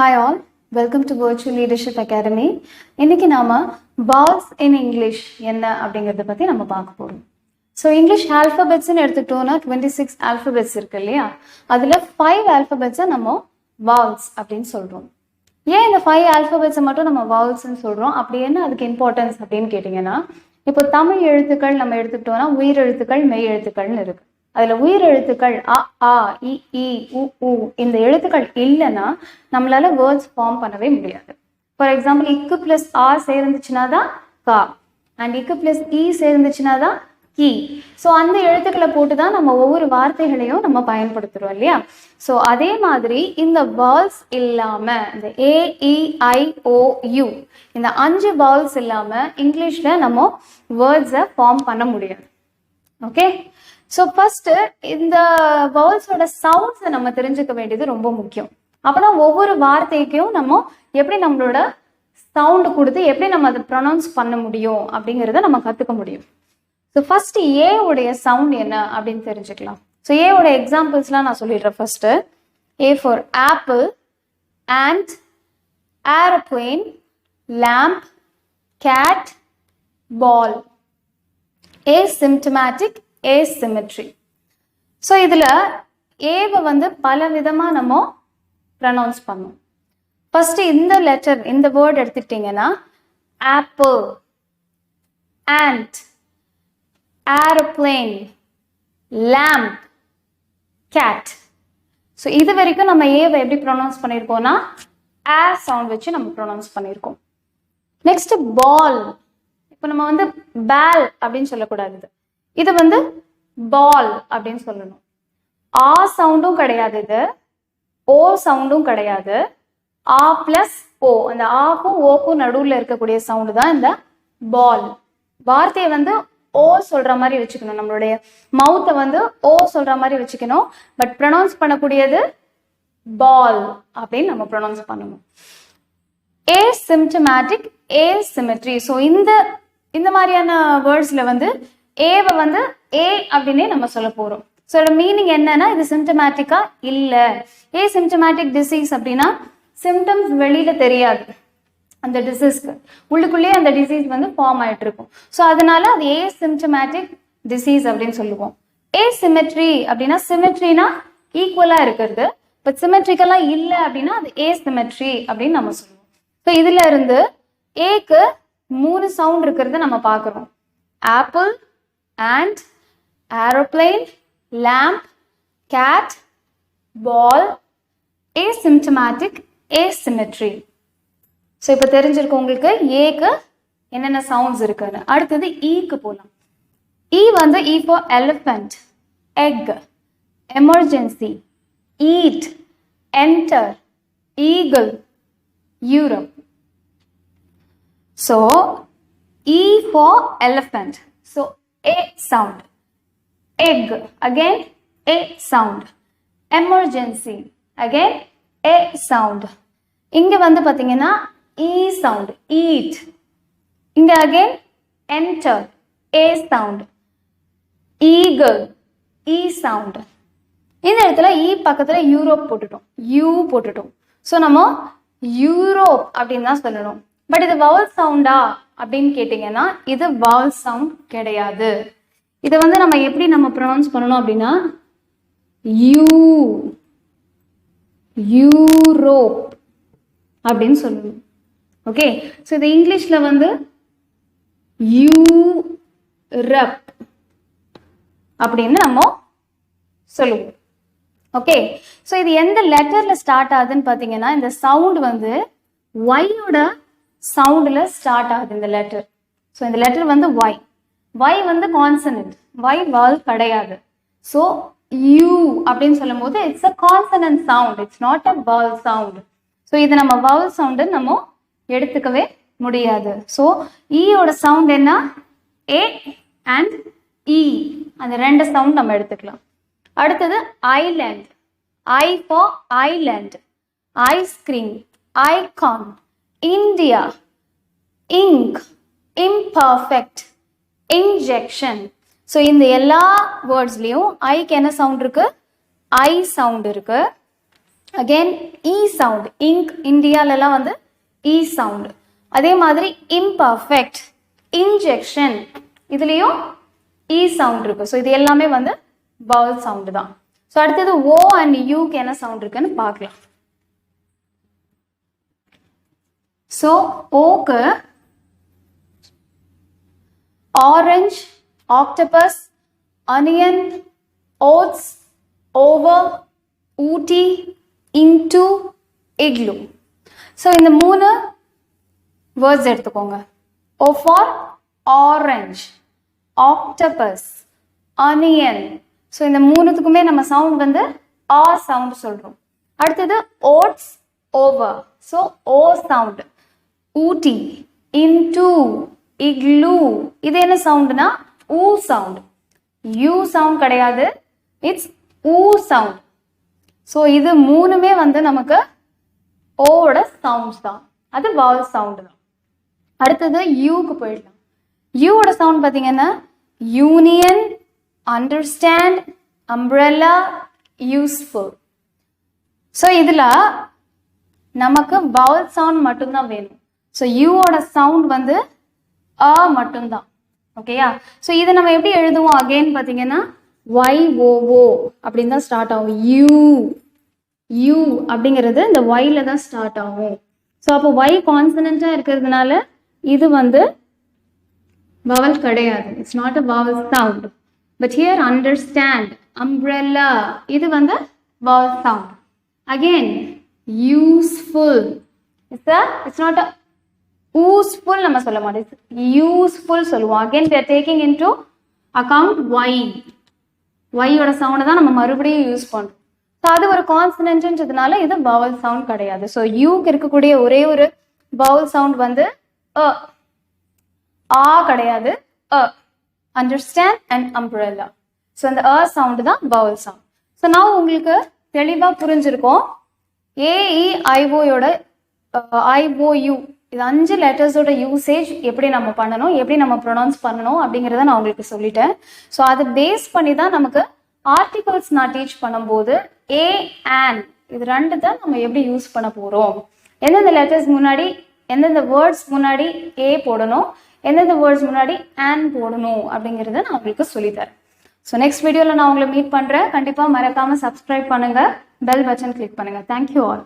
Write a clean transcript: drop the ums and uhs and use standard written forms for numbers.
Hi all, welcome to Virtual Leadership Academy. இன்னைக்கு நாம vowels in English என்ன அப்படிங்கறத பத்தி நம்ம பார்க்க போறோம். So English alphabets ன்னு எடுத்துட்டோம்னா 26 alphabets இருக்கு இல்லையா? அதுல 5 alphabets நம்ம vowels அப்படின்னு சொல்றோம். ஏன் இந்த 5 alphabets மட்டும் நம்ம vowels ன்னு சொல்றோம்? அப்படி என்ன அதுக்கு இம்பார்ட்டன்ஸ் அப்படின்னு கேட்டிங்கன்னா, இப்போ தமிழ் எழுத்துக்கள் நம்ம எடுத்துட்டோம்னா உயிர் எழுத்துக்கள், மெய் எழுத்துக்கள்னு இருக்கு. அதுல உயிர் எழுத்துக்கள் அ ஆ இ ஈ உ உ இந்த எழுத்துக்கள் இல்லைன்னா நம்மளால வேர்ட்ஸ் ஃபார்ம் பண்ணவே முடியாது. ஃபார் எக்ஸாம்பிள் இக்கு பிளஸ் ஆ சேர்ந்துச்சுன்னா தான் கா அண்ட் இக்கு பிளஸ் இ சேர்ந்துச்சுன்னா தான் கி. ஸோ அந்த எழுத்துக்களை போட்டு தான் நம்ம ஒவ்வொரு வார்த்தைகளையும் நம்ம பயன்படுத்துறோம் இல்லையா? ஸோ அதே மாதிரி இந்த வேர்ட்ஸ் இல்லாம இந்த ஏ இ ஐ ஓ யூ இந்த 5 வேர்ட்ஸ் இல்லாம இங்கிலீஷ்ல நம்ம வேர்ட்ஸை ஃபார்ம் பண்ண முடியாது. ஓகே, ஸோ ஃபர்ஸ்ட் இந்த வவுல்ஸோட சவுண்ட்ஸை நம்ம தெரிஞ்சுக்க வேண்டியது ரொம்ப முக்கியம். அப்போதான் ஒவ்வொரு வார்த்தைக்கும் நம்ம எப்படி நம்மளோட சவுண்டு கொடுத்து எப்படி நம்ம அதை ப்ரொனவுன்ஸ் பண்ண முடியும் அப்படிங்கிறத நம்ம கற்றுக்க முடியும். ஸோ ஃபர்ஸ்ட் ஏ உடைய சவுண்ட் என்ன அப்படின்னு தெரிஞ்சுக்கலாம். ஸோ ஏ உடைய எக்ஸாம்பிள்ஸ்லாம் நான் சொல்லிடுறேன். First A for apple, ant, aeroplane, lamp, cat, ball. asymptomatic, asymmetry. So இதில் ஏவை வந்து பல விதமாக நம்ம ப்ரனவுன்ஸ் பண்ணோம். ஃபர்ஸ்ட் இந்த லெட்டர் இந்த வேர்ட் எடுத்துக்கிட்டிங்கன்னா apple, ant, aeroplane, lamp, cat. So இது வரைக்கும் நம்ம ஏவை எப்படி ப்ரொனவுன்ஸ் பண்ணியிருக்கோம்னா ஆ சவுண்ட் வச்சு நம்ம ப்ரொனவுன்ஸ் பண்ணியிருக்கோம். Next ball. இப்போ நம்ம வந்து பேல் அப்படின்னு சொல்லக்கூடாது, இது வந்து பால் அப்படின்னு சொல்லணும். ஆ சவுண்டும் கிடையாது, இது ஓ சவுண்டும் கிடையாது. ஆ பிளஸ் ஓ, அந்த ஆக்கும் ஓக்கும் நடுவில் இருக்கக்கூடிய சவுண்டு தான் இந்த பால். வார்த்தையை வந்து ஓ சொல்ற மாதிரி வச்சுக்கணும், நம்மளுடைய மவுத்தை வந்து ஓ சொல்ற மாதிரி வச்சுக்கணும். பட் ப்ரொனவுன்ஸ் பண்ணக்கூடியது பால் அப்படின்னு நம்ம ப்ரொனவுன்ஸ் பண்ணணும். asymptomatic, asymmetry. ஸோ இந்த மாதிரியான வேர்ட்ஸ்ல வந்து ஏவை வந்து ஏ அப்படின்னே நம்ம சொல்ல போறோம். ஸோ இதோட மீனிங் என்னன்னா இது சிம்டமேட்டிக்கா இல்லை. ஏசிம்டமேட்டிக் டிசீஸ் அப்படின்னா சிம்டம்ஸ் வெளியில தெரியாது, அந்த டிசீஸ்க்கு உள்ளுக்குள்ளேயே அந்த டிசீஸ் வந்து ஃபார்ம் ஆயிட்டு இருக்கும். ஸோ அதனால அது ஏசிம்டமேட்டிக் டிசீஸ் அப்படின்னு சொல்லுவோம். ஏசிமெட்ரி அப்படின்னா சிமெட்ரினா ஈக்குவலா இருக்கிறது, பட் சிமெட்ரிக்கலா இல்லை அப்படின்னா அது ஏசிமெட்ரி அப்படின்னு நம்ம சொல்லுவோம். ஸோ இதுல இருந்து ஏக்கு 3 சவுண்ட் இருக்கிறத நம்ம பார்க்குறோம். Apple, ant, aeroplane, lamp, cat, ball, asymptomatic, asymmetry. So இப்போ தெரிஞ்சிருக்கும் உங்களுக்கு ஏக்கு என்னென்ன சவுண்ட்ஸ் இருக்குன்னு. அடுத்தது ஈக்கு போகலாம். ஈ வந்து E for elephant, egg, emergency, eat, enter, eagle, Europe. So, E for elephant. So, A sound. Egg, again A sound. Emergency, again A sound. இங்க வந்து பாத்தீங்கன்னா E sound, eat. இங்க again enter, A sound. Eagle, E sound. இந்த இடத்துல E பக்கத்துல Europe போட்டுட்டோம், U போட்டுட்டோம். So நம்ம யூரோப் அப்படின்னு தான் சொல்லணும். பட் இது வவல் சவுண்டா அப்படின்னு கேட்டீங்கன்னா இது வவல் சவுண்ட் கிடையாது. இதை வந்து நம்ம எப்படி நம்ம ப்ரொனவுன்ஸ் பண்ணணும் அப்படின்னா யூரோப் அப்படின்னு சொல்லணும். ஓகே, ஸோ இது இங்கிலீஷ்ல வந்து யூரப் அப்படின்னு நம்ம சொல்லுவோம். ஓகே, ஸோ இது எந்த லெட்டர்ல ஸ்டார்ட் ஆகுதுன்னு பார்த்தீங்கன்னா இந்த சவுண்ட் வந்து ஒய்யோட சவுண்டில் ஸ்டார்ட் ஆகுது இந்த லெட்டர். ஸோ இந்த லெட்டர் வந்து ஒய். ஒய் வந்து கான்சனன்ட், ஒய் வால் கிடையாது. ஸோ யூ அப்படின்னு சொல்லும் போது it's a consonant sound, it's not a wall sound. So இது நம்ம வால் சவுண்டு நம்ம எடுத்துக்கவே முடியாது. ஸோ ஈயோட சவுண்ட் என்ன? ஏ அண்ட் இ, அந்த 2 சவுண்ட் நம்ம எடுத்துக்கலாம். அடுத்தது island. I for island, ice cream, icon, India, ink, imperfect, injection. So இந்த எல்லா வேர்ட்ஸ்லையும் ஐக்கு என்ன சவுண்ட் இருக்கு? ஐ சவுண்ட் இருக்கு. அகெயின் இ சவுண்ட், இங்க் இந்தியாலலாம் வந்து இ சவுண்ட். அதே மாதிரி இம்பர்ஃபெக்ட், இன்ஜெக்ஷன், இதுலேயும் இ சவுண்ட் இருக்கு. ஸோ இது எல்லாமே வந்து vowel சவுண்டு தான். ஸோ அடுத்தது ஓ அண்ட் யூக்கு என்ன சவுண்ட் இருக்குன்னு பார்க்கலாம். ஸோ ஓக்கு orange, octopus, onion, oats, over, Ooty, into, igloo. So இந்த 3 வேர்ட்ஸ் எடுத்துக்கோங்க. O for orange, octopus, onion. So இந்த 3த்துக்குமே நம்ம சவுண்ட் வந்து ஆ சவுண்ட் சொல்றோம். அடுத்தது oats, over, so O sound. Ooty, into, igloo, இது என்ன சவுண்ட்னா ஊ சவுண்ட். யூ சவுண்ட் கிடையாது, இட்ஸ் ஊ சவுண்ட். ஸோ இது 3மே வந்து நமக்கு ஓவோட சவுண்ட்ஸ் தான், அது vowel சவுண்ட் தான். அடுத்தது யூக்கு போயிடலாம். யூவோட சவுண்ட் பார்த்தீங்கன்னா union, understand, umbrella, useful. So இதில் நமக்கு vowel சவுண்ட் மட்டும்தான் வேணும். ஸோ யூவோட சவுண்ட் வந்து அ மட்டும்தான். ஓகேயா? ஸோ இதை நம்ம எப்படி எழுதுவோம் அகெயின் பார்த்தீங்கன்னா YOO அப்படின்னு தான் ஸ்டார்ட் ஆகும். யூ அப்படிங்கிறது இந்த ஒய்ல தான் ஸ்டார்ட் ஆகும். ஸோ அப்போ ஒய் கான்சனண்டா இருக்கிறதுனால இது வந்து vowel கிடையாது. It's not a vowel sound. But here understand, umbrella, இது வந்து vowel sound. Again useful, it's not a useful நம்ம சொல்ல மாட்டோம், யூஸ்ஃபுல் சொல்லுவோம். Again we are taking into account ஒய்யோட சவுண்டை தான் நம்ம மறுபடியும் யூஸ் பண்ணுறோம். ஸோ அது ஒரு கான்சனன்ட்ன்றதுனால இது vowel சவுண்ட் கிடையாது. ஸோ யூக்கு இருக்கக்கூடிய ஒரே ஒரு vowel சவுண்ட் வந்து ஆ கிடையாது, அண்டர்ஸ்டாண்ட் அண்ட் அம்ப்ரெல்லா. ஸோ அந்த சவுண்டு தான் vowel சவுண்ட். ஸோ நான் உங்களுக்கு தெளிவாக புரிஞ்சிருக்கோம் ஏஇஐஓயோட ஐஓயு இது 5 லெட்டர்ஸோட யூசேஜ் எப்படி நம்ம பண்ணணும், எப்படி நம்ம ப்ரொனவுன்ஸ் பண்ணணும் அப்படிங்கிறத நான் உங்களுக்கு சொல்லிட்டேன். ஸோ அதை பேஸ் பண்ணி தான் நமக்கு ஆர்டிகல்ஸ் நான் டீச் பண்ணும்போது ஏ அண்ட் இது 2 தான் நம்ம எப்படி யூஸ் பண்ண போகிறோம், எந்தெந்த லெட்டர்ஸ் முன்னாடி எந்தெந்த வேர்ட்ஸ் முன்னாடி ஏ போடணும், எந்தெந்த வேர்ட்ஸ் முன்னாடி அண்ட் போடணும் அப்படிங்கிறத நான் உங்களுக்கு சொல்லித்தரேன். ஸோ நெக்ஸ்ட் வீடியோவில் நான் உங்களை மீட் பண்ணுறேன். கண்டிப்பாக மறக்காமல் சப்ஸ்கிரைப் பண்ணுங்கள், பெல் பட்டன் கிளிக் பண்ணுங்கள். Thank you all.